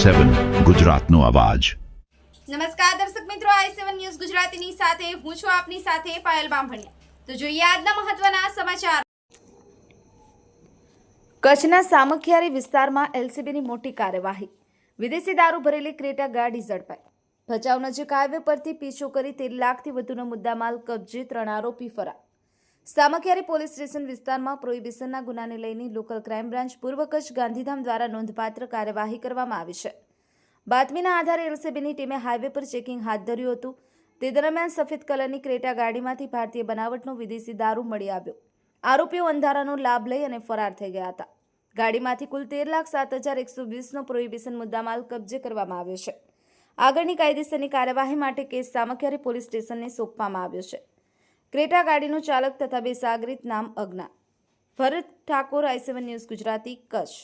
i7 ગુજરાતનો અવાજ। નમસ્કાર દર્શક મિત્રો, i7 ન્યૂઝ ગુજરાતીની સાથે હું છું આપની સાથે પાયલ બામભણિયા। તો જોઈએ આજના મહત્વના સમાચાર। કચ્છના સામખિયારી વિસ્તારમાં એલસીબીની મોટી કાર્યવાહી। વિદેશી દારૂ ભરેલી ક્રેટા ગાડી ઝડપાઈ। ભચાઉ નજીક હાઈવે પરથી પીછો કરી 13 લાખથી વધુનો મુદ્દામાલ કબજે, 3 આરોપી ફરાર। સામખિયારી પોલીસ સ્ટેશન વિસ્તારમાં પ્રોહિબિશનના ગુનાને લઈને લોકલ ક્રાઇમ બ્રાન્ચ પૂર્વ કચ્છ ગાંધીધામ દ્વારા નોંધપાત્ર કાર્યવાહી કરવામાં આવી છે। બાતમીના આધારે એલસીબીની ટીમે હાઈવે પર ચેકિંગ હાથ ધર્યું હતું। તે દરમિયાન સફેદ કલરની ક્રેટા ગાડીમાંથી ભારતીય બનાવટનો વિદેશી દારૂ મળી આવ્યો। આરોપીઓ અંધારાનો લાભ લઈ અને ફરાર થઈ ગયા હતા। ગાડીમાંથી કુલ 13,07,120નો પ્રોહિબિશન મુદ્દામાલ કબજે કરવામાં આવ્યો છે। આગળની કાયદેસરની કાર્યવાહી માટે કેસ સામખિયારી પોલીસ સ્ટેશનને સોંપવામાં આવ્યો છે। ક્રેટા ગાડીનો ચાલક તથા બે સાગરીત નામ અજ્ઞાત। ભરત ઠાકોર, i7 ન્યૂઝ ગુજરાતી, કચ્છ।